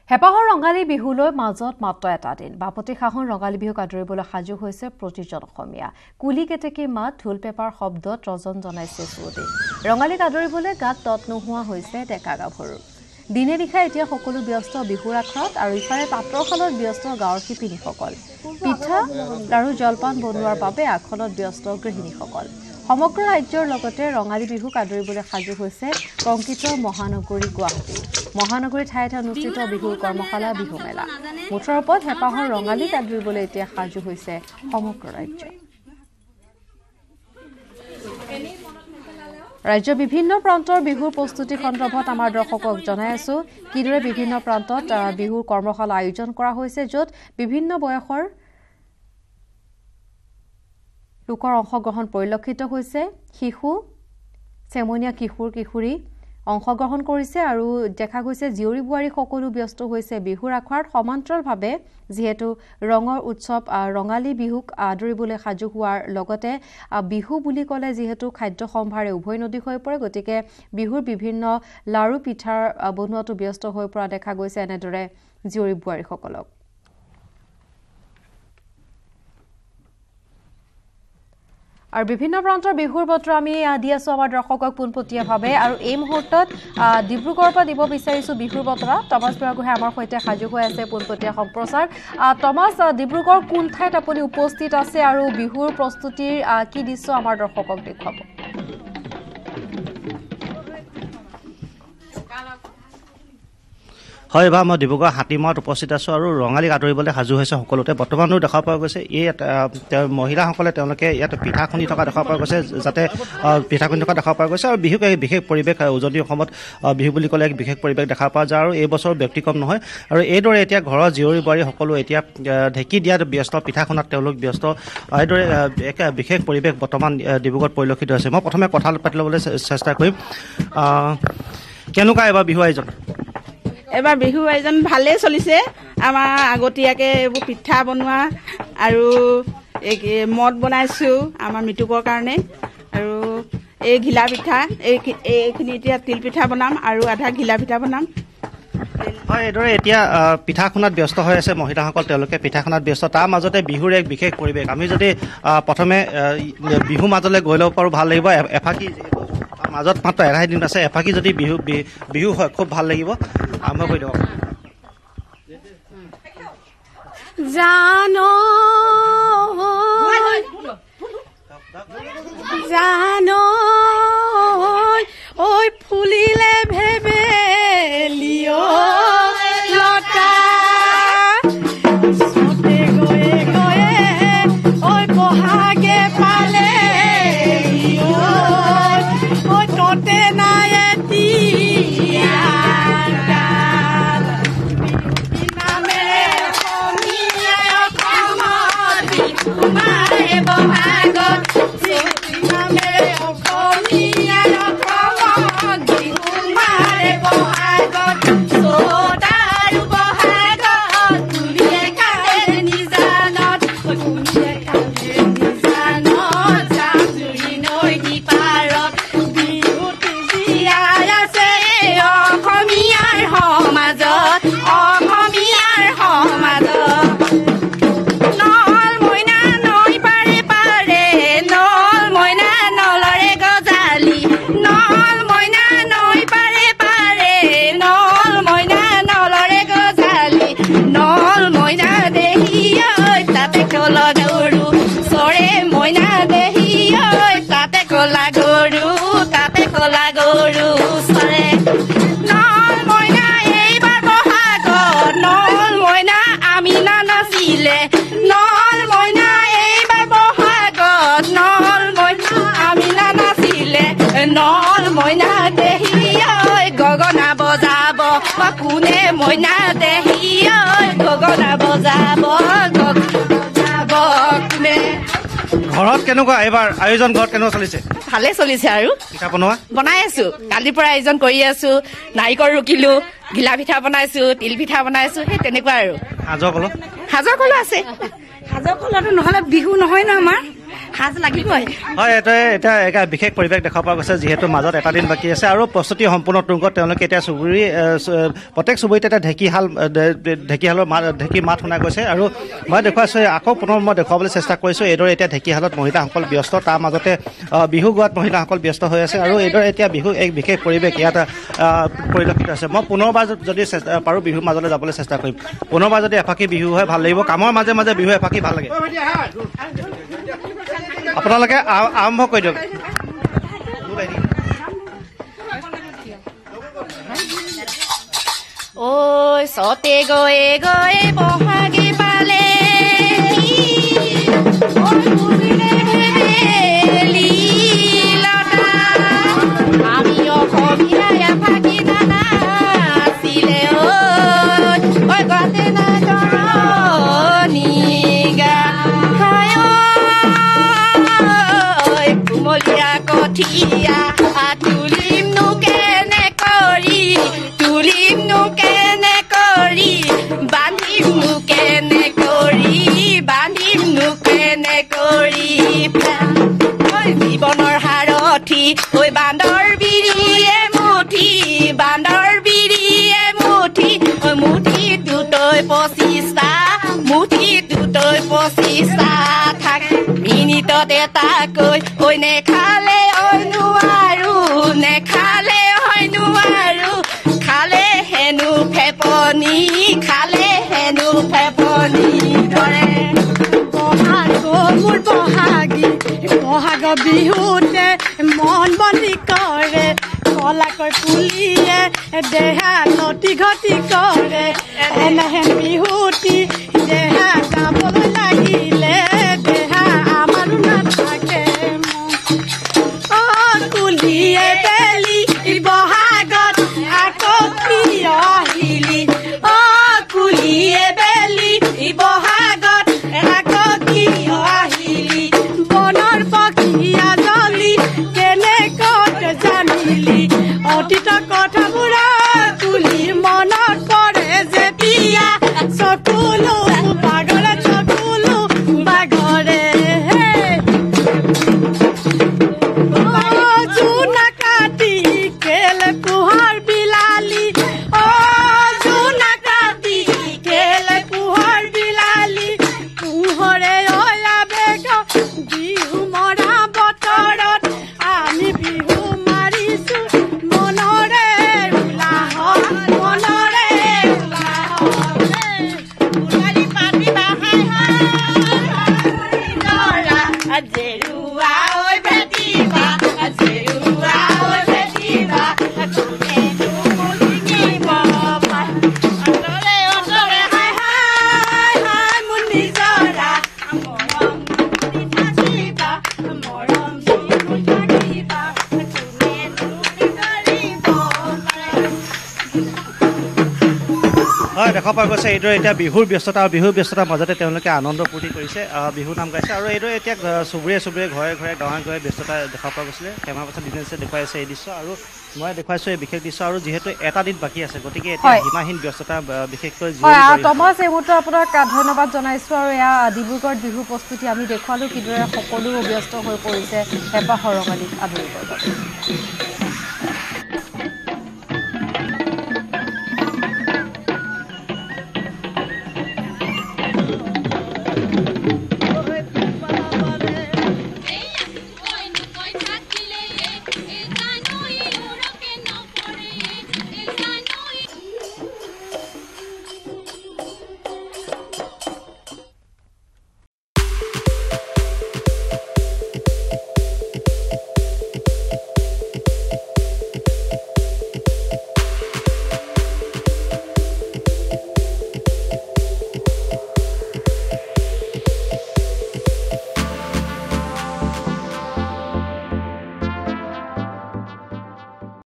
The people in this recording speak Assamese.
হেপাহৰ ৰঙালী বিহুলৈ মাজত মাত্ৰ এটা দিন বাপতি সাহোন ৰঙালী বিহুক আদৰিবলৈ সাজু হৈছে প্ৰতিজন অসমীয়া কুলি কেতেকী মাত ঢোল পেপাৰ শব্দত ৰজন জনাইছে চুৱতি ৰঙালীক আদৰিবলৈ গাত তত নোহোৱা হৈছে ডেকা গাভৰু দিনে নিশাই এতিয়া সকলো ব্যস্ত বিহুৰ আখৰাত আৰু ইফালে তাঁতৰ শালত ব্যস্ত গাঁৱৰ শিপিনীসকল পিঠা আৰু জলপান বনোৱাৰ বাবে আখনত ব্যস্ত গৃহিণীসকল সমগ্ৰ ৰাজ্যৰ লগতে ৰঙালী বিহুক আদৰিবলৈ সাজু হৈছে কংকিত মহানগৰী গুৱাহাটী মহানগৰী ঠাইত অনুষ্ঠিত বিহুৰ কৰ্মশালা বিহু মেলা মুঠৰ ওপৰত হেপাহৰ ৰঙালীক আদৰিবলৈ এতিয়া সাজু হৈছে সমগ্ৰ ৰাজ্য ৰাজ্যৰ বিভিন্ন প্ৰান্তৰ বিহুৰ প্ৰস্তুতি সন্দৰ্ভত আমাৰ দৰ্শকক জনাই আছো কিদৰে বিভিন্ন প্ৰান্তত বিহুৰ কৰ্মশালা আয়োজন কৰা হৈছে য'ত বিভিন্ন বয়সৰ লোকৰ অংশগ্ৰহণ পৰিলক্ষিত হৈছে শিশু চেমনীয়া কিশোৰ কিশোৰী অংশগ্ৰহণ কৰিছে আৰু দেখা গৈছে জিয়ৰী বুৱাৰী সকলো ব্যস্ত হৈছে বিহুৰ আখৰাত সমান্তৰালভাৱে যিহেতু ৰঙৰ উৎসৱ ৰঙালী বিহুক আদৰিবলৈ সাজু হোৱাৰ লগতে বিহু বুলি ক'লে যিহেতু খাদ্য সম্ভাৰে উভয় নদী হৈ পৰে গতিকে বিহুৰ বিভিন্ন লাৰু পিঠাৰ বনোৱাটো ব্যস্ত হৈ পৰা দেখা গৈছে এনেদৰে জিয়ৰী বুৱাৰীসকলক আৰু বিভিন্ন প্ৰান্তৰ বিহুৰ বতৰ আমি দি আছো আমাৰ দৰ্শকক পোনপটীয়াভাৱে আৰু এই মুহূৰ্তত ডিব্ৰুগড়ৰ পৰা দিব বিচাৰিছো বিহুৰ বতৰা টমাছ বুঢ়াগোহাঁই আমাৰ সৈতে সাজু হৈ আছে পোনপটীয়া সম্প্ৰচাৰ টমাছ ডিব্ৰুগড় কোন ঠাইত আপুনি উপস্থিত আছে আৰু বিহুৰ প্ৰস্তুতিৰ কি দৃশ্য আমাৰ দৰ্শকক দেখুৱাব হয় বা মই ডিব্ৰুগড় হাতীমাত উপস্থিত আছোঁ আৰু ৰঙালীক আদৰিবলৈ সাজু হৈছে সকলোতে বৰ্তমানো দেখা পোৱা গৈছে এই মহিলাসকলে তেওঁলোকে ইয়াত পিঠা খুন্দি থকা দেখা পোৱা গৈছে যাতে পিঠা খুন্দি থকা দেখা পোৱা গৈছে আৰু বিহুক এক বিশেষ পৰিৱেশ উজনি অসমত বিহু বুলি ক'লে এক বিশেষ পৰিৱেশ দেখা পোৱা যায় আৰু এই বছৰ ব্যক্তিক্ৰম নহয় আৰু এইদৰে এতিয়া ঘৰৰ জীয়ৰী বোৱাৰী সকলো এতিয়া ঢেঁকী দিয়াত ব্যস্ত পিঠা খুন্দাত তেওঁলোক ব্যস্ত এইদৰে এক বিশেষ পৰিৱেশ বৰ্তমান ডিব্ৰুগড়ত পৰিলক্ষিত হৈছে মই প্ৰথমে কথা পাতি ল'বলৈ চেষ্টা কৰিম কেনেকুৱা এবাৰ বিহু আয়োজন এবাৰ বিহু আয়োজন ভালেই চলিছে আমাৰ আগতীয়াকৈ এইবোৰ পিঠা বনোৱা আৰু মদ বনাইছোঁ আমাৰ মৃতকৰ কাৰণে আৰু এই ঘিলা পিঠা এইখিনি এতিয়া তিল পিঠা বনাম আৰু আধা ঘিলা পিঠা বনাম হয় এইদৰে এতিয়া পিঠা খুন্দাত ব্যস্ত হৈ আছে মহিলাসকল তেওঁলোকে পিঠা খুন্দাত ব্যস্ত তাৰ মাজতে বিহুৰ এক বিশেষ পৰিৱেশ আমি যদি প্ৰথমে বিহু মাজলৈ গৈ ল'ব পাৰোঁ ভাল লাগিব এফাকি মাজত মাত্ৰ এৰাই দিন আছে এফাকি যদি বিহু হয় খুব ভাল লাগিব আৰম্ভ কৰি দিয়ক জানো জানো ঐ ফুলিলে ভেবেলিও লতা সতে গয়ে গয়ে ঐ বহাগে পালে ঐ ততে নাই এতিয়া গগনা বজাব কোনে মইনা দেহি গগনা বজাব কোনে ঘৰত কেনেকুৱা এইবাৰ আয়োজন ঘৰত কেনেকুৱা চলিছে ভালে চলিছে আৰু পিঠা বনোৱা বনাই আছো কালিৰ পৰা আয়োজন কৰি আছো নাৰিকল ৰুকিলো ঘিলা পিঠা বনাইছো তিল পিঠা বনাইছো সেই তেনেকুৱা আৰু সাজৰ কলো আছে সাজৰ কলটো নহ'লে বিহু নহয় ন আমাৰ সাজ লাগিবই হয় এটা এটা বিশেষ পৰিৱেশ দেখা পোৱা গৈছে যিহেতু মাজত এটা দিন বাকী আছে আৰু প্ৰস্তুতি সম্পূৰ্ণ তুংগত তেওঁলোকে এতিয়া চুবুৰী প্ৰত্যেক চুবুৰীতে এটা ঢেঁকী মাত শুনা গৈছে আৰু মই দেখুৱাইছোঁ আকৌ পুনৰ মই দেখুৱাবলৈ চেষ্টা কৰিছোঁ এইদৰে এতিয়া ঢেঁকীশালত মহিলাসকল ব্যস্ত তাৰ মাজতে বিহু গোৱাত মহিলাসকল ব্যস্ত হৈ আছে আৰু এইদৰে এতিয়া বিহু এক বিশেষ পৰিৱেশ ইয়াত পৰিলক্ষিত আছে মই পুনৰবাৰ যদি পাৰোঁ বিহুৰ মাজলৈ যাবলৈ চেষ্টা কৰিম পুনৰবাৰ যদি এফাকি বিহু হয় ভাল লাগিব কামৰ মাজে মাজে বিহু এফাকি ভাল লাগে আপোনালোকে আৰম্ভ কৰি দিয়ক ঐ সতে গয়ে গয়ে বহাগে পালে আমি অসমীয়া এফাকি নানা আছিলে ঐ গাতে না জৰণি গা কুমলীয়া কঠীয়া তুলিম নো কেনে কৰি বান্ধিম নো কেনে কৰি জীৱনৰ সাৰথি ঐ বান্দৰ বিৰিয়ে মুঠি মুঠি দুটৈ পঁচিছটা থাক মিনিটত এটাকৈ ঐ নেখালে নোৱাৰো খালে হেনো ফেপনি ধৰে মোৰ বহাগ বিহুতে মন বন্দী কৰে কলাকৈ পুলিয়ে দেহা লতি ঘটি কৰে এনেহেন বিহুটি দেহা যাবলৈ লাগিলে দেহা আমাৰো নাথাকে কুলিয়ে বেলি বহাগত আকৌ আহিলি কুলিয়ে বেলি বহাগত আকৌ আহিলি বনৰ পক্ষীয়া জলি কেনেকত জানিলি অতীত কথাবোৰ তুলিৰ মনত পৰে যেতিয়া চকুলো বাগৰে জোনা কাটি কেলে পোহৰ বিলালি পোহৰে বিহু মৰা বতৰত আমি বিহু মাৰিছো মনৰে জেৰুৱা ঐ ভেটিবা হয় দেখা পোৱা গৈছে এইদৰে এতিয়া বিহুৰ ব্যস্ততাৰ মাজতে তেওঁলোকে আনন্দ ফূৰ্তি কৰিছে বিহু নাম গাইছে আৰু এইদৰে এতিয়া চুবুৰীয়ে ঘৰে গাঁৱে ব্যস্ততা দেখা পোৱা গৈছিলে কেমেৰা পাৰ্চন দিনেশে দেখুৱাইছে এই দৃশ্য আৰু মই দেখুৱাইছোঁ এই বিশেষ দৃশ্য আৰু যিহেতু এটা দিন বাকী আছে গতিকে এতিয়া সীমাহীন ব্যস্ততা বিশেষকৈ টমাছ এই মুহূৰ্তত আপোনাক ধন্যবাদ জনাইছোঁ আৰু এয়া ডিব্ৰুগড়ত বিহু প্ৰস্তুতি আমি দেখুৱালোঁ কিদৰে সকলো ব্যস্ত হৈ পৰিছে হেঁপাহৰ ৰঙালীক আদৰিবৰ বাবে